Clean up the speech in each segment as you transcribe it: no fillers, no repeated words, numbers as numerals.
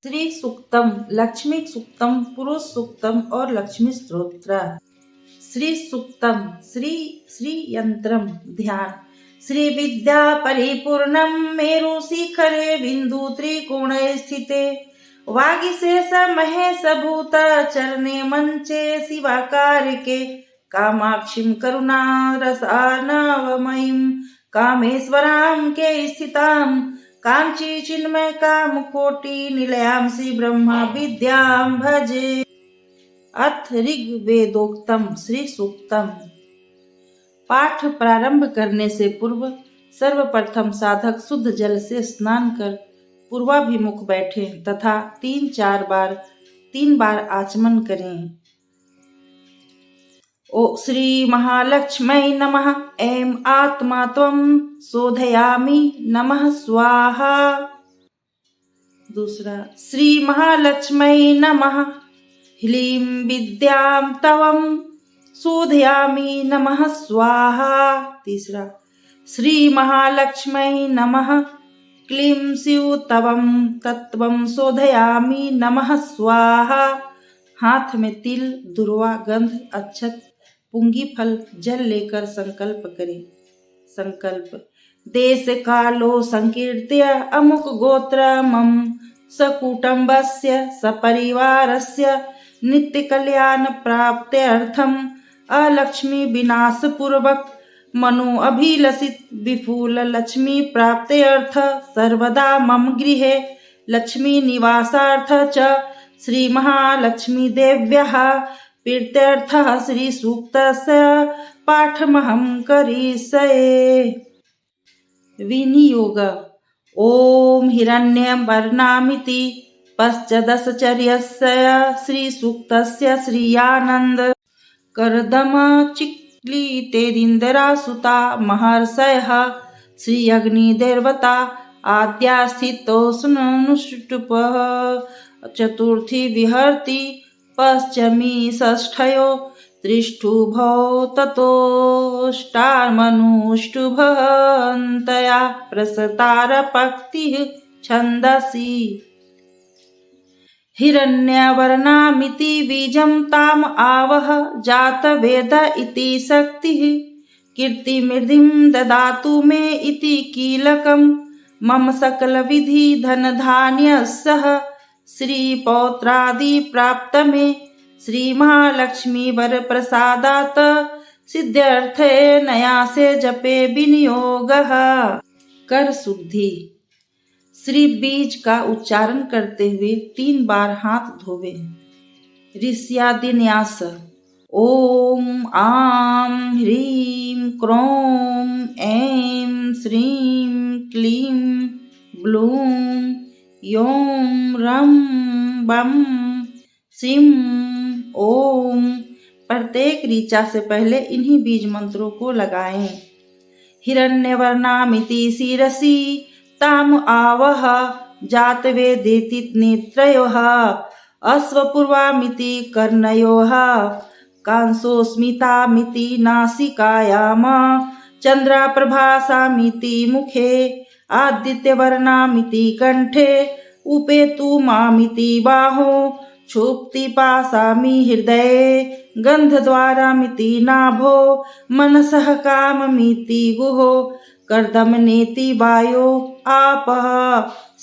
श्री सूक्तम, लक्ष्मी सूक्तम, पुरुष सूक्तम और लक्ष्मी स्तोत्र। श्री सूक्तम, श्री यंत्रम, ध्यान। श्री विद्या परिपूर्णम मेरु शिखरे बिंदु त्रिकोणे स्थिते वागीशेष महेश भूत चरणे मंचे शिवाकारिके कामाक्षीं करुणा रसानवमयीं कामेश्वरां के स्थितां कांची चिन्मय काम कोटि निलयां श्री ब्रह्मा विद्यां भजे। अथ ऋग्वेदोक्तम श्री सूक्तम। पाठ प्रारंभ करने से पूर्व सर्वप्रथम साधक शुद्ध जल से स्नान कर पूर्वाभिमुख बैठे तथा तीन बार आचमन करें। ओ श्री महालक्ष्मै नमः। ऐं आत्मा त्वं शोधयामि नमः स्वाहा। दूसरा, श्री महालक्ष्मै नमः। ह्लीं विद्यां तवं शोधयामि नमः स्वाहा। तीसरा, श्री महालक्ष्मै नमः। क्लीं शिव तवं तत्त्वं शोधयामि नमः स्वाहा। हाथ में तिल, दुर्वा, गंध, अक्षत, पुंगी फल, जल लेकर संकल्प करें। संकल्प। देश कालो संकीर्त्य अमुक गोत्र मम सकुटुम्बस्य सपरिवारस्य नित्य कल्याण प्राप्त्यर्थम अलक्ष्मी विनाश पूर्वक मनो अभिलषित विपुल लक्ष्मी प्राप्त्यर्थ सर्वदा मम गृहे लक्ष्मी निवासार्थ च श्री महालक्ष्मी देव्याः प्रीत्यर्थः श्री सूक्तस्य पाठमहं करिष्ये। विनियोग। ओम हिरण्यवर्णामिति पश्चदशचर्यस्य श्री सूक्तस्य श्रीयानंद कर्दम चिक्लितेरिन्द्रासुता महर्षयः श्री अग्निदेवता आद्या स्थितोष्णनुष्टुपः चतुर्थी विहरति पश्चिमी षष्ठयो त्रिष्टुभौ ततोष्टामनुष्टुभन्तया प्रसतारपक्तिः छन्दसि। हिरण्यवर्णामिति बीजं ताम आवह जातवेद इति शक्तिः कीर्तिमृद्धिं ददातु मे इति कीलकं मम सकलविधि धनधान्यस्सह श्री पौत्रादि प्राप्त में श्री महालक्ष्मी वर प्रसादात सिद्ध्यर्थे नया से जपे विनियोग। कर शुद्धि। श्री बीज का उच्चारण करते हुए 3 बार हाथ धोवे। ऋष्यादि न्यास। ओम आम ह्रीं क्रों ऐं श्रीं क्लीं ब्लूं यों रं बं सिं ओम। प्रत्येक ऋचा से पहले इन्हीं बीज मंत्रों को लगाएं। हिरण्यवर्णामिति शिरसि ताम आवह जातवेदेति नेत्रयोः अश्वपूर्वामिति कर्णयोः कांसोस्मितामिति नासिकायाम चंद्राप्रभासामिति मुखे आदित्यवर्णामिति कंठे उपेतु मामिति बाहो क्षुप्तिपासामि हृदये गंधद्वारामिति नाभो मनसः काममिति गुहो कर्दमनेति वायो आपः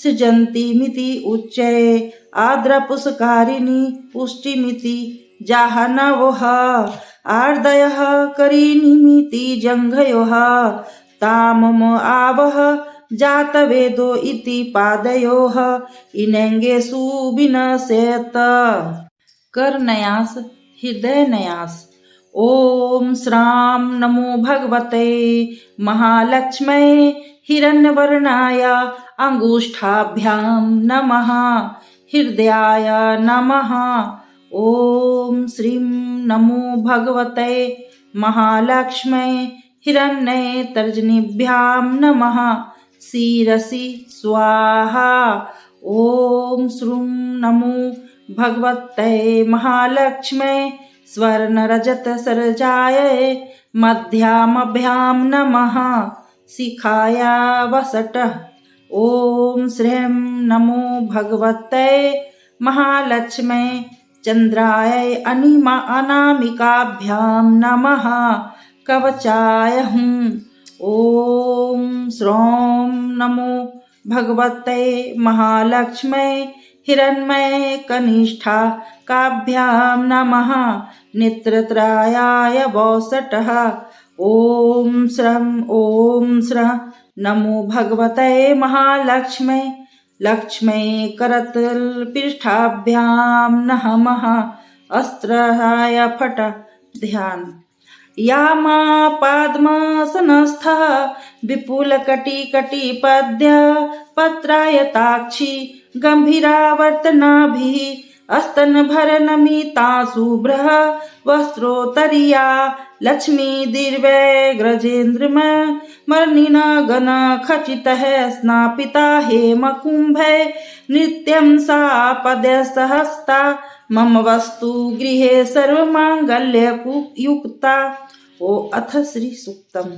सृजन्तीमिति उच्चये आर्द्रपुष्कारिणी पुष्टिमिति जाह्नवोः आर्दयः करीनिमिति जङ्घयोः तामम आवह जातवेदो इति पादयोः इनेङ्गेषु विनश्येत। कर न्यास, हृदय न्यास। ओम श्रां नमो भगवते महालक्ष्मै हिरण्यवर्णाय अंगुष्ठाभ्यां नमः हृदयाय नमः। ओम श्रीं नमो भगवते महालक्ष्मै हिरण्ये तर्जनीभ्यां नमः शिरसि स्वाहा। ओम श्रूं नमो भगवते महालक्ष्मै स्वर्णरजत सरजायै मध्यामभ्यां नमः शिखाया वसटः। ओम श्रीं नमो भगवते महालक्ष्मै चंद्राय अनामिकाभ्यां नमः कवचाय हूँ। ओम श्रौं नमो भगवते महालक्ष्मै हिरण्मय कनिष्ठा काभ्यां नमः नेत्रत्रायाय वौसटः। ओम श्र नमो भगवते महालक्ष्मै लक्ष्मै करतलपृष्ठाभ्यां नमः अस्त्राय फट। ध्यान। या मा पद्मासनस्थः विपुलकटिकटिपद्य पत्रायताक्षी गम्भीरावर्तनाभिः स्तनभरनमिता शुभ्रः वस्त्रोत्तरीया लक्ष्मी दीर्घैर्गजेन्द्रमर्णिना गणखचितः स्नापिता हेमकुम्भै नित्यं सा पद्यसहस्ता मम वस्तु गृहे सर्वमांगल्ययुक्ता। ओ अथ श्री सूक्तम्।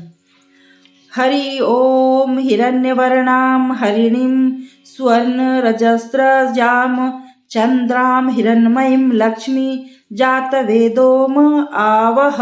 हरि ओम हिरण्यवर्णां हरिणीं स्वर्णरजस्रजां चंद्रां हिरण्मयीं लक्ष्मी जातवेदोम आवह।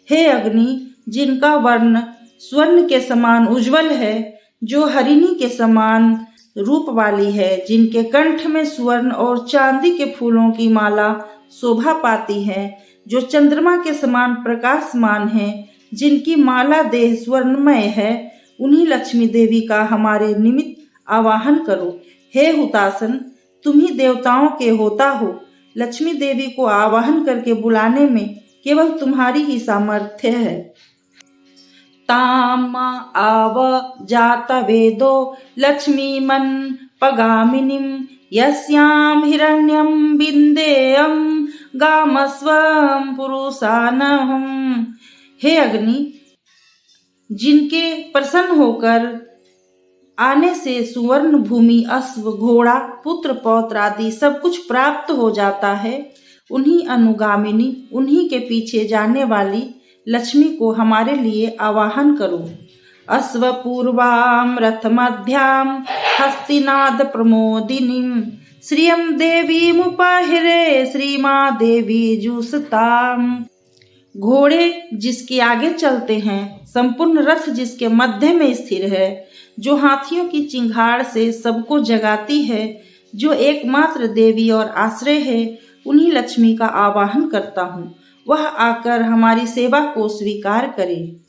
हे अग्नि, जिनका वर्ण स्वर्ण के समान उज्जवल है, जो हरिणी के समान रूप वाली है, जिनके कंठ में स्वर्ण और चांदी के फूलों की माला शोभा पाती है, जो चंद्रमा के समान प्रकाशमान है, जिनकी माला देह स्वर्णमय है, उन्हीं लक्ष्मी देवी का हमारे निमित्त आवाहन करो। हे हुतासन, तुम ही देवताओं के होता हो। लक्ष्मी देवी को आवाहन करके बुलाने में केवल तुम्हारी ही सामर्थ्य है। ताम आव जातवेदो लक्ष्मीमन पगामिनीं यस्यां हिरण्यं विन्देयं गामस्वं पुरुषानहम्। हे अग्नि, जिनके प्रसन्न होकर आने से सुवर्ण भूमि, अश्व, घोड़ा, पुत्र, पौत्र आदि सब कुछ प्राप्त हो जाता है, उन्हीं अनुगामिनी, उन्हीं के पीछे जाने वाली लक्ष्मी को हमारे लिए आवाहन करो। अश्वपूर्वां रथमध्यां हस्तिनाद प्रमोदिनीं श्रियं देवीमुपहरे श्रीमादेवी जुषताम्। घोड़े जिसके आगे चलते हैं, संपूर्ण रथ जिसके मध्य में स्थिर है, जो हाथियों की चिंगाड़ से सबको जगाती है, जो एकमात्र देवी और आश्रय है, उन्हीं लक्ष्मी का आवाहन करता हूँ। वह आकर हमारी सेवा को स्वीकार करे।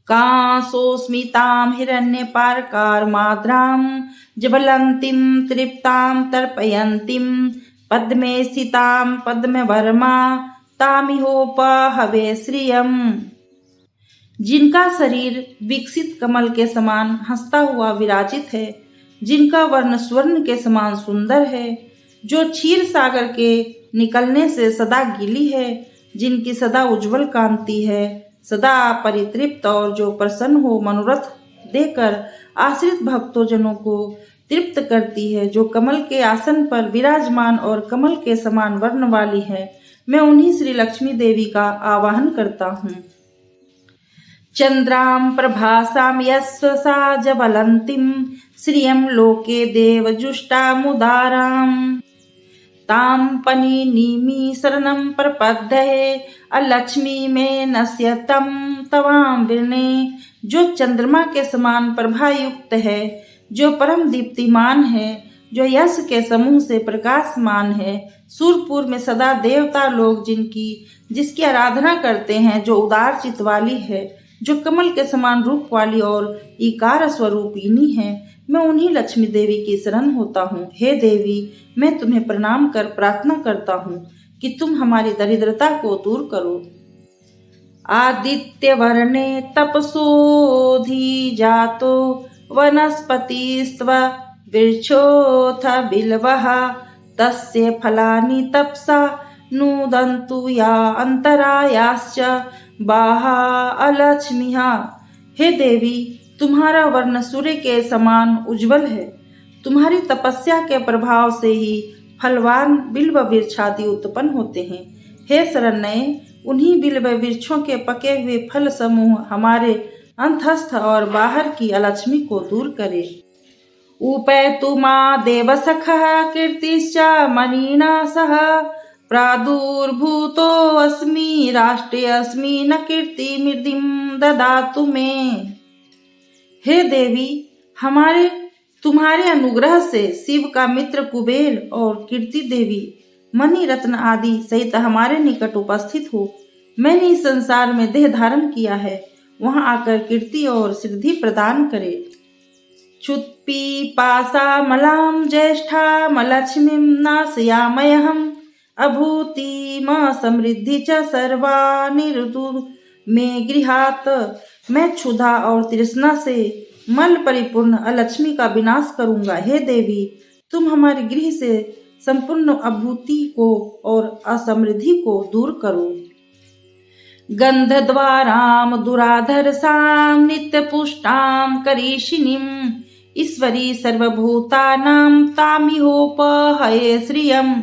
कांसोस्मितां हिरण्यपारकारमाद्रां ज्वलन्तीं तृप्तां तर्पयन्तीं पद्मे स्थितां पद्मवर्मा तामिहोपहवे श्रियम्। जिनका शरीर विकसित कमल के समान हंसता हुआ विराजित है, जिनका वर्ण स्वर्ण के समान सुंदर है, जो क्षीर सागर के निकलने से सदा गीली है, जिनकी सदा उज्जवल कांति है, सदा परितृप्त और जो प्रसन्न हो मनोरथ देकर आश्रित भक्तों को तृप्त करती है, जो कमल के आसन पर विराजमान और कमल के समान वर्ण वाली है, मैं उन्हीं श्री लक्ष्मी देवी का आवाहन करता हूँ। चंद्रां प्रभासां यस्व सा ज्वलन्तीं श्रियं लोके देवजुष्टामुदारां तां पनिनीमि शरणं प्रपद्ये अलक्ष्मी में नश्यतं तवां विरणे। जो चंद्रमा के समान प्रभा युक्त है, जो परम दीप्तिमान है, जो यश के समूह से प्रकाशमान है, सूरपुर में सदा देवता लोग जिसकी आराधना करते हैं, जो उदार चित्त वाली है, जो कमल के समान रूप वाली और ईकार स्वरूपिणी है, मैं उन्हीं लक्ष्मी देवी की शरण होता हूँ। हे देवी, मैं तुम्हें प्रणाम कर प्रार्थना करता हूँ कि तुम हमारी दरिद्रता को दूर करो। आदित्य वर्णे तपसोधि जातो वनस्पतिस्त्व वृक्षोऽथ बिल्वः तस्य फलानि तपसा नूदन्तु या अंतरायाश्च बाहा अलक्ष्मीः। हे देवी, तुम्हारा वर्ण सूर्य के समान उज्जवल है। तुम्हारी तपस्या के प्रभाव से ही फलवान बिल्व वृक्ष आदि उत्पन्न होते हैं। हे शरण्ये, उन्हीं बिल्व वृक्षों के पके हुए फल समूह हमारे अंतस्थ और बाहर की अलक्ष्मी को दूर करे। उपैतु मां देवसखः कीर्तिश्च मणिना सह प्रादुर्भूतोऽस्मि राष्ट्रे अस्मि न कीर्तिमृद्धिं ददातु मे। हे देवी, हमारे तुम्हारे अनुग्रह से शिव का मित्र कुबेर और कीर्ति देवी मणि रत्न आदि सहित हमारे निकट उपस्थित हो। मैंने इस संसार में देह धारण किया है, वहां आकर कीर्ति और सिद्धि प्रदान करे। क्षुत्पिपासामलां ज्येष्ठामलक्ष्मीं नाशयाम्यहम् अभूतिम समृद्धि च सर्वानिर्तु मे गृहात्। मैं क्षुधा और तृष्णा से मल परिपूर्ण अलक्ष्मी का विनाश करूंगा। हे देवी, तुम हमारे गृह से संपूर्ण अभूति को और असमृद्धि को दूर करो। गंधद्वारां दुराधरसां नित्यपुष्टां करीषिणीं ईश्वरी सर्वभूतानां तामिहोपहये श्रियम्।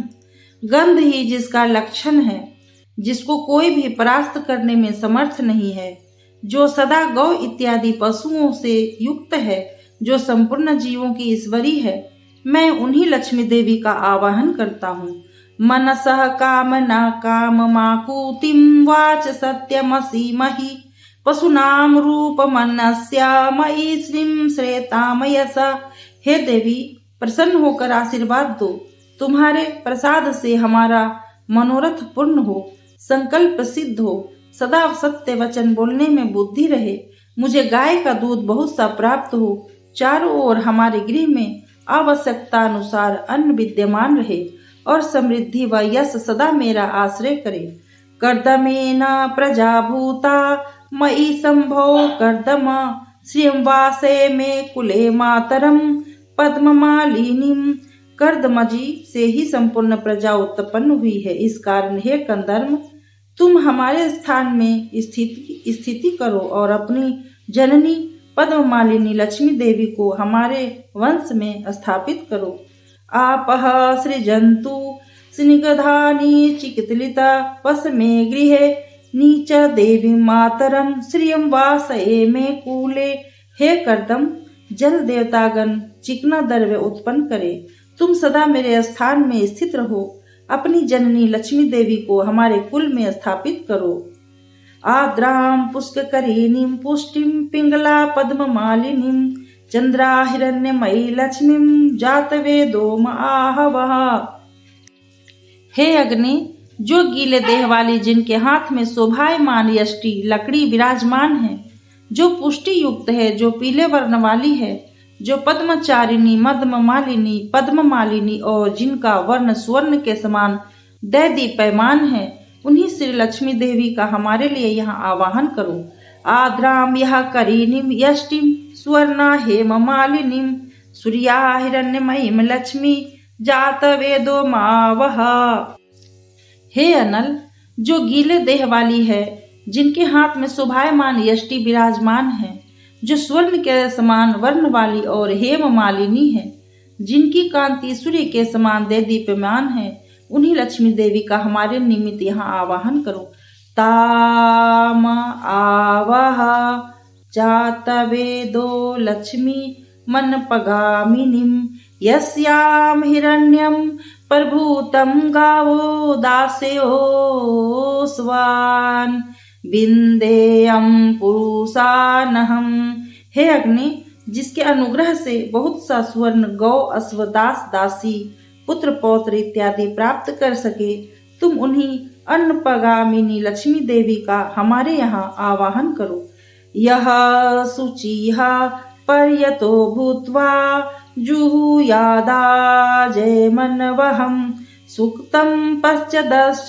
गंध ही जिसका लक्षण है, जिसको कोई भी परास्त करने में समर्थ नहीं है, जो सदा गौ इत्यादि पशुओं से युक्त है, जो संपूर्ण जीवों की ईश्वरी है, मैं उन्हीं लक्ष्मी देवी का आवाहन करता हूँ। मनसः कामना काममाकुतिं वाच सत्यमसीमहि पशुनाम रूपमन्यस्या मयि श्रीं श्रेतामयसा। हे देवी, प्रसन्न होकर आशीर्वाद दो। तुम्हारे प्रसाद से हमारा मनोरथ पूर्ण हो, संकल्प सिद्ध हो, सदा सत्य वचन बोलने में बुद्धि रहे, मुझे गाय का दूध बहुत सा प्राप्त हो, चारों ओर हमारे गृह में आवश्यकता अनुसार अन्न विद्यमान रहे और समृद्धि व यश सदा मेरा आश्रय करे। कर्दमेन प्रजाभूता मयि संभो कर्दम श्रियंवासे में कुले मातरम पद्ममालिनीम। कर्दमजी से ही संपूर्ण प्रजा उत्पन्न हुई है। इस कारण हे कंदर्म, तुम हमारे स्थान में स्थिति करो और अपनी जननी पद्ममालिनी लक्ष्मी देवी को हमारे वंश में स्थापित करो। आपः सृजन्तु स्निग्धानि चिकित्लिता वसमे गृहे नीच देवी मातरम श्रियं वासये में कूले। हे कर्दम, जल देवतागण चिकना द्रव्य उत्पन्न करे। तुम सदा मेरे स्थान में स्थित रहो। अपनी जननी लक्ष्मी देवी को हमारे कुल में स्थापित करो। आद्रां पुष्करीणीं पुष्टिं पिंगला पद्ममालिनीं चंद्रा हिरण्यमयी लक्ष्मीं जातवेदोम आहवः। हे अग्नि, जो गीले देह वाली, जिनके हाथ में शोभायमान यष्टि लकड़ी विराजमान है, जो पुष्टि युक्त है, जो पीले वर्ण वाली है, जो पद्मचारिणी मद्ममालिनी पद्ममालिनी और जिनका वर्ण स्वर्ण के समान दैदीप्यमान है, उन्हीं श्री लक्ष्मी देवी का हमारे लिए यहाँ आवाहन करो। आद्राम यह करीनिम यष्टिम स्वर्णा हेम मालिनीम सूर्या हिरण्यमयीम लक्ष्मी जात वेदो मावह। हे अनल, जो गीले देह वाली है, जिनके हाथ में शोभायमान यष्टि विराजमान है, जो स्वर्ण के समान वर्ण वाली और हेम मालिनी है, जिनकी कांति सूर्य के समान देदीप्यमान है, उन्हीं लक्ष्मी देवी का हमारे निमित्त यहाँ आवाहन करो। ताम आवह जातवेदो लक्ष्मी मन पगामिनीम यस्याम हिरण्यम प्रभूतम गावो दास्यो स्वान बिंदेयम पुरुषानहम। हे अग्नि, जिसके अनुग्रह से बहुत सा स्वर्ण गौ अश्वदास दासी पुत्र पौत्र इत्यादि प्राप्त कर सके, तुम उन्हीं अन्नपगामिनी लक्ष्मी देवी का हमारे यहाँ आवाहन करो। यह शुचिः पर्यतो भूत्वा जुहुयादा जय मनवहम सुक्तं पश्चादश्च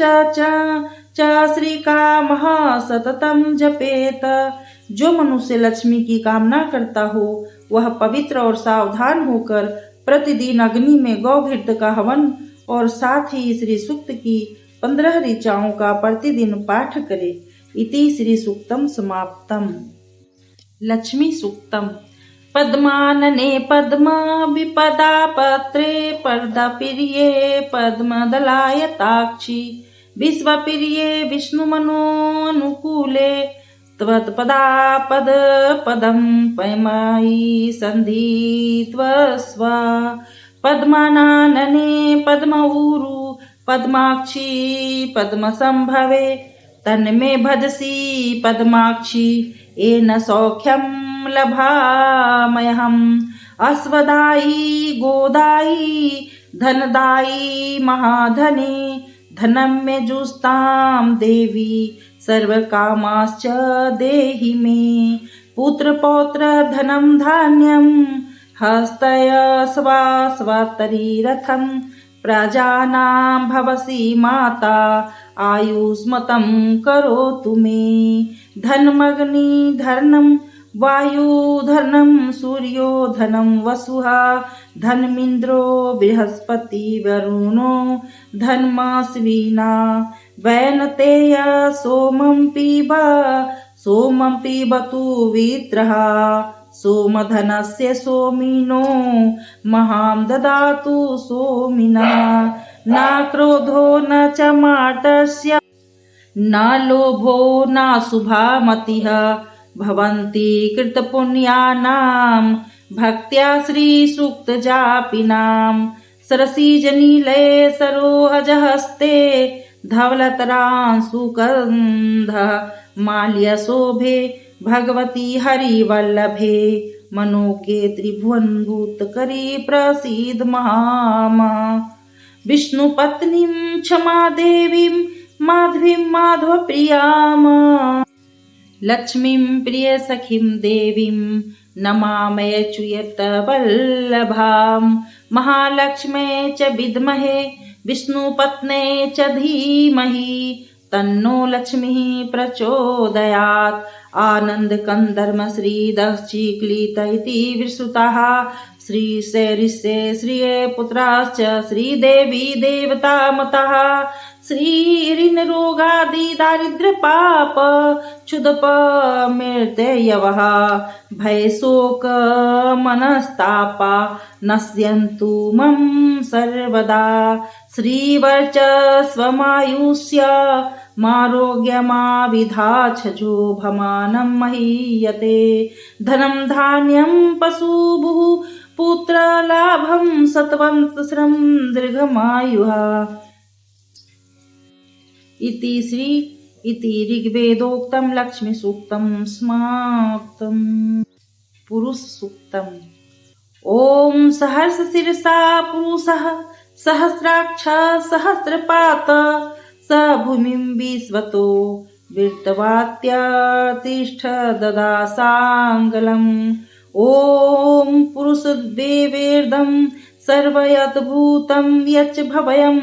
च श्रीकामः सततम जपेत। जो मनुष्य लक्ष्मी की कामना करता हो, वह पवित्र और सावधान होकर प्रतिदिन अग्नि में गौघृत का हवन और साथ ही श्री सूक्त की 15 ऋचाओं का प्रतिदिन पाठ करे। इति श्री सूक्तम समाप्तम। लक्ष्मी सूक्तम। पद्मानने पद्म विपदा पत्रे पर्दप्रिये पद्मदलायताक्षी विश्वप्रिये विष्णुमनोनुकूले त्वत्पदापद पदं पयमयि सन्धित्वस्व पद्मानानने पद्मऊरु पद्माक्षी पद्मसंभवे तन्मे भजसि पद्माक्षी येन सौख्यं लभामयहम् अस्वदायी गोदायी धनदायी महाधने धनं मे जुस्तां देवी सर्वकामाश्च देहि मे पुत्रपौत्र धनं धान्यं हस्तय स्वास्वतरी रथं प्रजानां भवसि माता आयुष्मतं करोतु मे धनमग्नि धर्नं वायुधर्नं सूर्यो धनं वसुः धनमिन्द्रो बृहस्पति वरुणो धन्माश्विना वैनतेय सोमं पिबतु वित्रः सोमधनस्य सोमिनो महां ददातु सोमिनः न क्रोधो न च मार्तस्य न लोभो न शुभामतिः भवन्ति कृतपुण्यानां भक्त्या श्रीसूक्तजापिनां सरसीजनीलये सरोहजहस्ते धवलतरांशुगन्धः माल्यशोभे भगवती हरिवल्लभे मनोके त्रिभुवनभूतकरी प्रसीद महामा विष्णुपत्नीं क्षमा देवीं माधवीं माधवप्रियाम् लक्ष्मीं प्रियसखीं देवीं नमामयच्युतवल्लभां महालक्ष्मे च विद्महे विष्णुपत्ने च धीमहि तन्नो लक्ष्मीः प्रचोदयात् आनन्दकन्दर्म श्रीदक्षिक्लीत इति विश्रुताः श्रीशैरिष्ये श्रिये पुत्राश्च श्रीदेवी देवतामतः श्रीऋणरोगादि दारिद्र्यपाप क्षुदपमृत्यवः भयशोकमनस्तापा नश्यन्तु मम सर्वदा श्रीवर्चस्वमायुष्य मारोग्यमाविधाच्छजो भमानं महीयते धनं धान्यं पशुभुः पुत्रलाभं सत्वन्तस्रं दीर्घमायुः इति ऋग्वेदोक्तं लक्ष्मीसूक्तं समाप्तम् पुरुष सूक्तम् ॐ सहस्रशिरसा पुरुषः सहस्राक्षः सहस्रपात स भूमिं विश्वतो वीर्तवात्यातिष्ठ ददासाङ्गलम् ॐ पुरुषदेवेर्दं सर्वयद्भूतं यच्च भवयम्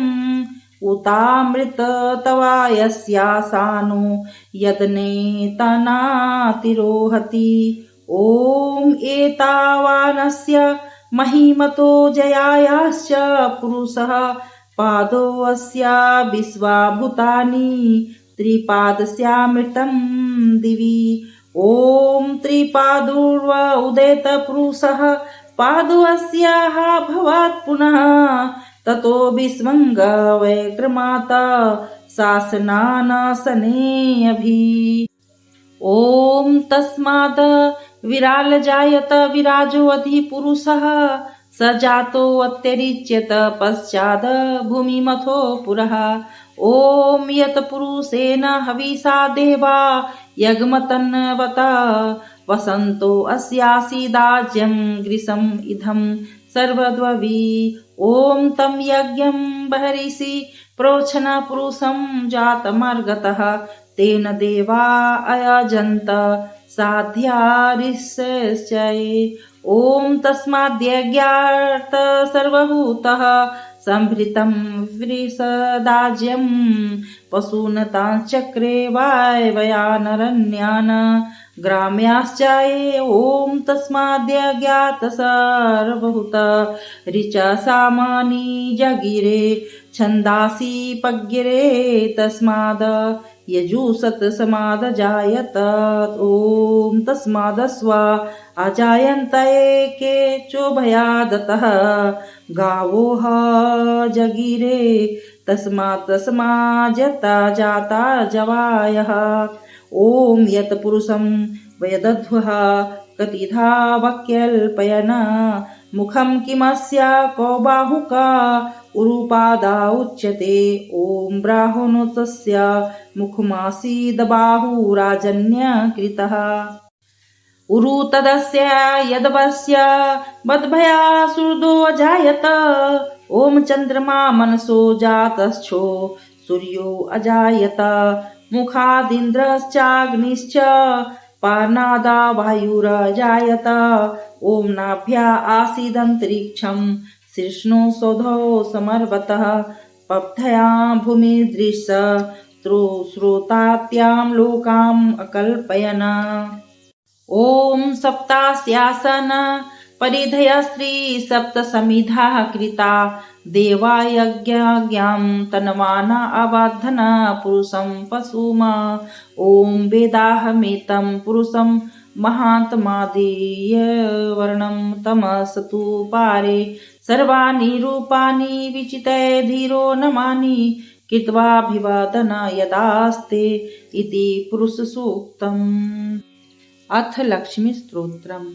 उतामृत तवा यस्यासानो यदनेतनातिरोहति ॐ एतावानस्य महिमतो जयायाश्च पुरुषः पादोऽस्य विश्वाभूतानि त्रिपादस्यामृतं दिवि ॐ त्रिपादोर्व उदेत पुरुषः पादोऽस्याः भवात् पुनः ततो विस्वङ्ग वैक्रमाता शासनानासनेऽभि ॐ तस्माद् विरालजायत विराजो अधिपुरुषः स जातो अत्यरिच्यत पश्चाद् भूमिमथो पुरः ॐ यत् पुरुषेण हविषा देवा यज्ञमतन्वत वसन्तो अस्यासीदाज्यं ग्रीष्म इदं सर्वद्ववि ॐ तं यज्ञं बर्हिषि प्रोक्षण पुरुषं जातमर्गतः तेन देवा अयजन्त साध्यारिष्यये ॐ तस्माद्यज्ञात् सर्वभूतः संभृतं वृषदाज्यं पशूनतांश्चक्रे वायवयानरण्यान् ग्राम्याश्चाये ॐ तस्माद्यज्ञात् सर्वभूत ऋचा सामानि जगिरे छन्दासि पगिरे तस्माद् यजुसत् समादजायत ॐ तस्मादस्व अजायन्त एके चोभयादतः गावोः जगिरे तस्मात् तस्माजता जाता जवायः ॐ यत् पुरुषं वयदध्वः कतिधा वक्यल्पयन् मुखं किमस्य को बाहुका उरुपादा उच्यते। ॐ ब्राह्मणोऽस्य मुखमासीद बाहुराजन्यकृतः उरु तदस्य यदवस्य बद्भयासुर्दो अजायत। ॐ चन्द्रमा मनसो जातश्चो सूर्यो अजायत। मुखादिन्द्रश्चाग्निश्च पानादा वायुरजायत। ॐ नाभ्या आसीदन्तरिक्षं शीर्ष्णो सौधो समर्वतः पब्धयां भूमिदृश श्रोतात्यां लोकाम् अकल्पयन्। ॐ सप्तास्यासन परिधयस्त्री सप्तसमिधा कृता देवा यज्ञां तन्वाना अबाधन पुरुषं पशुम। ॐ वेदाहमेतं पुरुषं महात्मादेय वर्णं तमसतु पारे सर्वाणि रूपाणि विचित्य धीरो नमानि कृत्वाभिवादन यदास्ते इति पुरुषसूक्तम्। अथ लक्ष्मी स्तोत्रम्।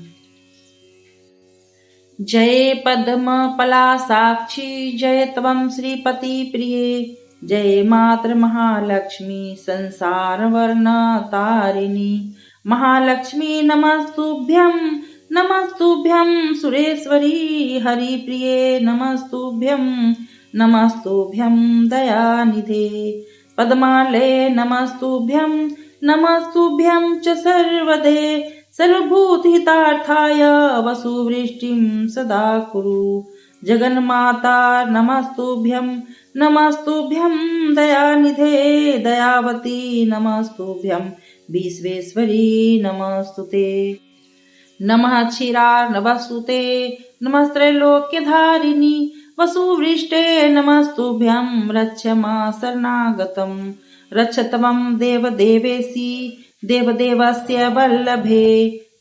जय पद्मपलासाक्षी जय त्वं श्रीपति प्रिये जय मातृ महालक्ष्मी संसारवर्णतारिणी। महालक्ष्मी नमस्तुभ्यं सुरेश्वरी हरिप्रिये नमस्तुभ्यं दयानिधे पद्मालये नमस्तुभ्यं च सर्वदे सर्वभूतहितार्थाय वसुवृष्टिं सदा कुरु। जगन्माता नमस्तुभ्यं दयानिधे दयावती नमस्तुभ्यं विश्वेश्वरी नमस्तुते। नमः क्षीरार्णवसुते नमस्त्रैलोक्यधारिणि वसुवृष्टे नमस्तुभ्यं रक्ष मां शरणागतं। रक्ष त्वं देवदेवेशी देवदेवस्य वल्लभे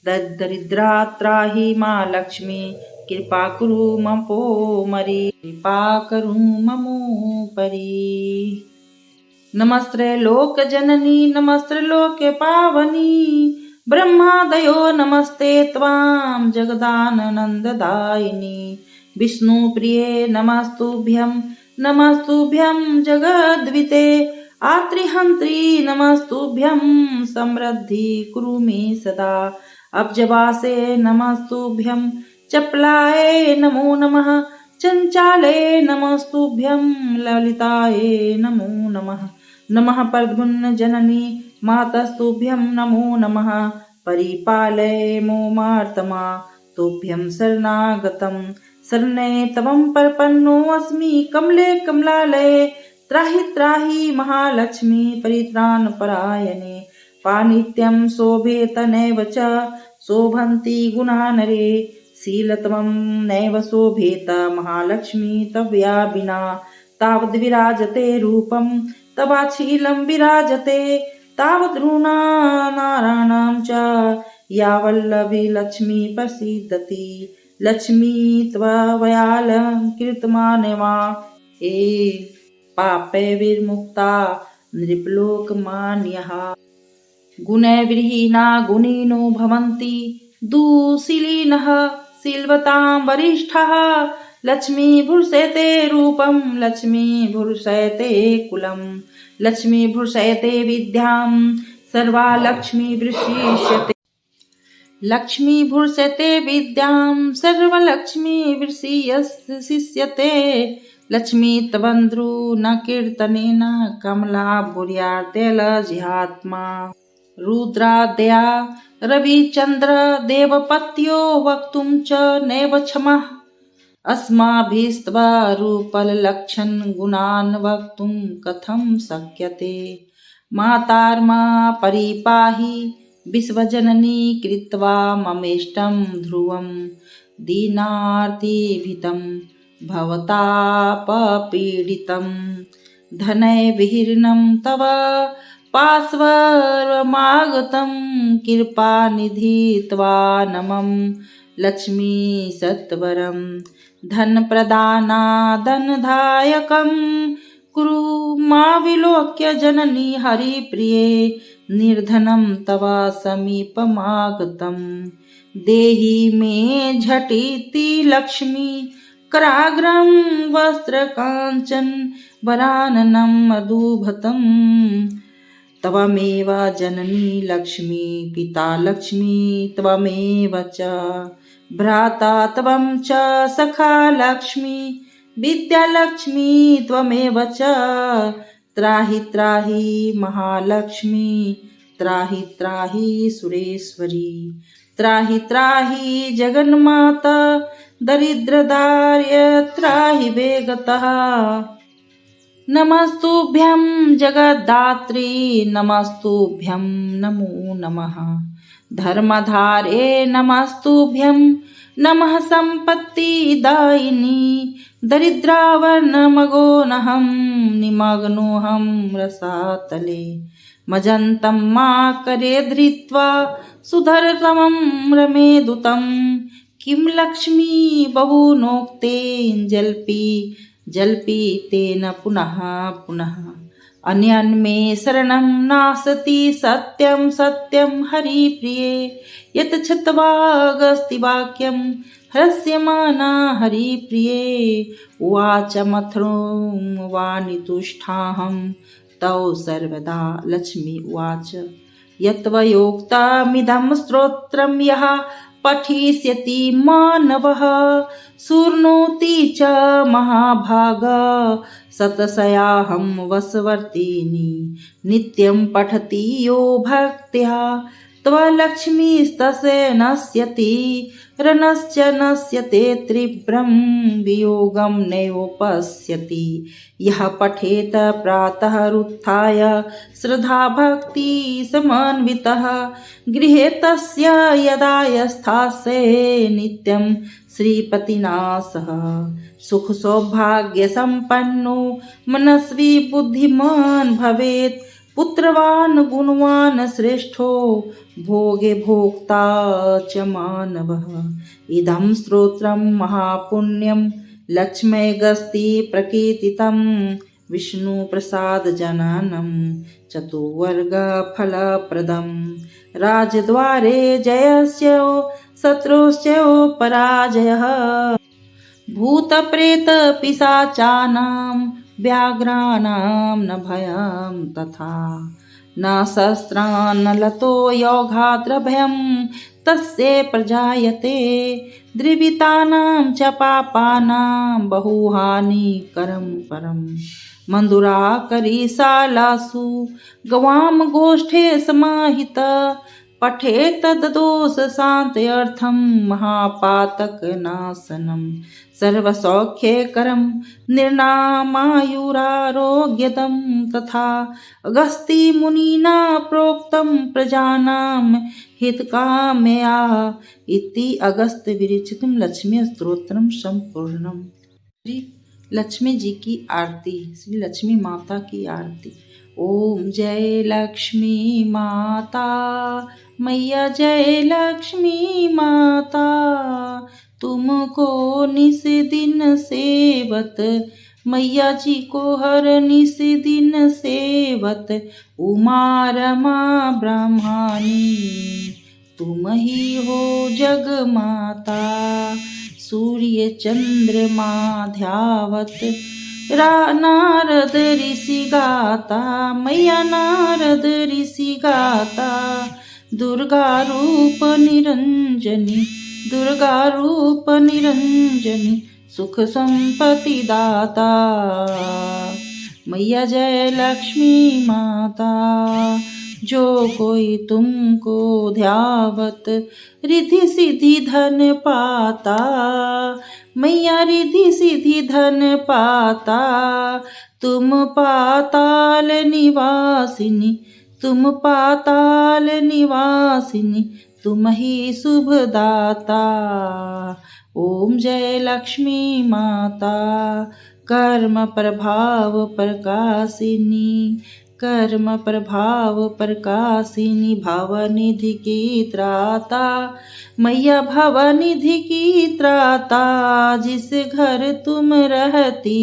दरिद्रा त्राहि मा लक्ष्मी कृपा कुरु ममोपरि। नमस्ते लोकजननी नमस्ते लोके पावनी ब्रह्मादयो नमस्ते त्वां जगदानन्ददायिनी। विष्णुप्रिये नमस्तुभ्यं जगद्विते आत्रिहन्त्री नमस्तुभ्यं समृद्धि कुरु मे सदा। अब्जवासे नमस्तुभ्यं चपलाय नमो नमः चञ्चाले नमस्तुभ्यं ललिताये नमो नमः। नमः प्रद्युम्नजननी मातस्तुभ्यं नमो नमः परिपालय मोमार्तमा तुभ्यं शरणागतं। शरणे त्वं प्रपन्नोऽस्मि कमले कमलालये त्राहि महालक्ष्मी परित्राणपरायणे। पाणित्यं शोभेत नैव च शोभन्ति गुणा नरे शीलत्वं नैव शोभेत महालक्ष्मी तवया विना। तावद्विराजते रूपं तवाच्छीलं विराजते तावद्गुणानाराणां च या वल्लभी लक्ष्मी प्रसीदति। लक्ष्मी त्वयालङ्कृतमानवा ए पापै विर्मुक्ता नृपलोकमान्यः। गुणैर्विहीना गुणिनो भवन्ति दुःशीलिनः शीलवतां वरिष्ठः। लक्ष्मी भूषयते रूपं लक्ष्मी भूषयते कुलं लक्ष्मी भूषयते विद्यां सर्वा लक्ष्मी वृषिष्यते। लक्ष्मी भूषयते विद्यां सर्वलक्ष्मी वृषिष्यते। लक्ष्मी त्वन्द्रु न कीर्तनेन कमला भूर्यार्तेलजिहात्मा। रुद्रादया रविचन्द्र देवपत्यो वक्तुं च नैव क्षमः। अस्माभिस्त्वरूपलक्षण गुणान् वक्तुं कथं शक्यते। मातार्मा परिपाहि विश्वजननी कृत्वा ममेष्टं ध्रुवं दीनार्तिभीतं भवतापपीडितं। धनैर्विहीर्णं तव पार्श्वमागतं कृपानिधि त्वानमं लक्ष्मी सत्वरं। धनप्रदानादनदायकं कुरु मा विलोक्य जननी हरिप्रिये निर्धनं तव समीपमागतं देहि मे झटिति लक्ष्मी कराग्रं वस्त्रकाञ्चन वराननं मधुभतं त्वमेव जननी लक्ष्मी पिता लक्ष्मी त्वमेव च भ्राता त्वं च सखा लक्ष्मी विद्या लक्ष्मी त्वमेव च त्राहि त्राहि महालक्ष्मी त्राहि त्राहि सुरेश्वरी त्राहि त्राहि जगन्माता दरिद्रदार्य त्राहि वेगतः नमस्तुभ्यं जगद्धात्री नमस्तुभ्यं नमो नमः धर्मधारे नमस्तुभ्यं नमः सम्पत्तिदायिनी दरिद्रावर्णमगोनहं निमग्नोऽहं रसातले मजन्तं मा करे धृत्वा सुधरतमं रमेदुतं किं लक्ष्मी बहुनोक्तेञ्जल्पि जल्पि तेन पुनः पुनः अन्यन्मे शरणं नास्ति सत्यं सत्यं हरिप्रिये यत् छत्वागस्ति वाक्यं ह्रस्यमाना हरिप्रिये उवाच मथुरों वानितुष्टाहं तौ सर्वदा लक्ष्मी उवाच यत्त्वयोक्तमिदं स्तोत्रं यः पठिष्यति मानवः शृणोति च महाभाग सतसयाहं वसवर्तिनी नित्यं पठति यो भक्त्या त्वलक्ष्मीस्तस्य नश्यति रणश्च नश्यते तीव्रं वियोगं नैवोपश्यति यः पठेत प्रातः उत्थाय श्रद्धा भक्ति समन्वितः गृहे तस्य यदा यस्थासे नित्यं श्रीपतिना सह सुख सौभाग्य संपन्नो मनस्वी बुद्धिमान भवेत् पुत्रवान् गुणवान् श्रेष्ठो भोगे भोक्ता च मानवः इदं स्तोत्रं महापुण्यं लक्ष्म्यगस्ति प्रकीर्तितं विष्णुप्रसादजननं चतुर्वर्गफलप्रदं राजद्वारे जयस्य शत्रुश्च पराजयः भूतप्रेतपिशाचानां व्याघ्राणां न भयं तथा न शस्त्रान् न लतो योगाद्रभयं तस्य प्रजायते द्रवितानां च पापानां बहुहानिकरं परम् मन्दुराकरीशालासु गवां गोष्ठे समाहित पठेत् तद्दोषशान्त्यर्थं महापातकनाशनं सर्वसौख्यकरं निर्नामायुरारोग्यदं तथा अगस्त्यमुनिना प्रोक्तं प्रजानां हितकामया इति अगस्त्यविरचितं लक्ष्मी स्तोत्रम संपूर्णम। श्री लक्ष्मी जी की आरती, श्री लक्ष्मी माता की आरती। ओम जय लक्ष्मी माता मैया जय लक्ष्मी माता तुमको निस दिन सेवत मैया जी को हर निस दिन सेवत उमा रमा ब्रह्माणी तुम ही हो जग माता सूर्य चंद्रमा ध्यावत नारद ऋषि गाता मैया नारद ऋषि गाता दुर्गा रूप निरंजनी दुर्गा रूप निरंजनी सुख संपत्ति दाता मैया जय लक्ष्मी माता जो कोई तुमको ध्यावत रिद्धि सिद्धि धन पाता मैया रिद्धि सिद्धि धन पाता तुम पाताल निवासिनी तुम पाताल निवासिनी तुम ही शुभ दाता ओम जय लक्ष्मी माता कर्म प्रभाव प्रकाशिनी कर्म प्रभाव प्रकाशिनी भवनिधि की त्राता मैया भवनिधि की त्राता जिस घर तुम रहती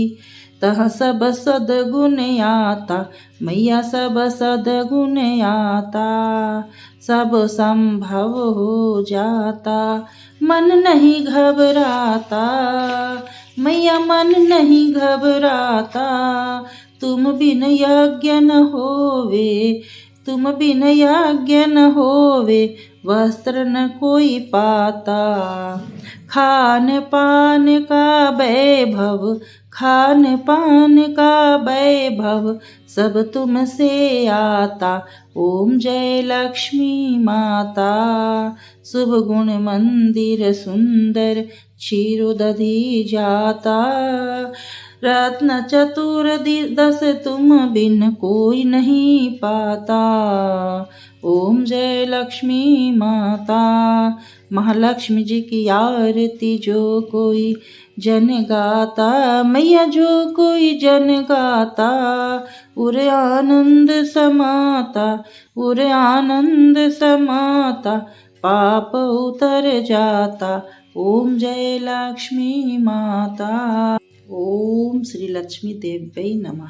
तह सब सद्गुण आता, मैया सब सद्गुण आता। सब संभव हो जाता, मन नहीं घबराता, मैया मन नहीं घबराता। तुम बिन यज्ञ न होवे, तुम बिन यज्ञ न होवे, वस्त्र न कोई पाता। खान पान का वैभव, खान पान का वैभव, सब तुमसे आता। ओम जय लक्ष्मी माता। शुभ गुण मंदिर सुंदर, क्षीर दधि जाता। रत्न चतुर्दश तुम बिन कोई नहीं पाता। ओम जय लक्ष्मी माता। महालक्ष्मी जी की आरती जो कोई जन गाता, मैया जो कोई जन गाता, उरे आनंद समाता, उरे आनंद समाता, पाप उतर जाता। ओम जय लक्ष्मी माता। ओम श्री लक्ष्मी देव्यै नमः।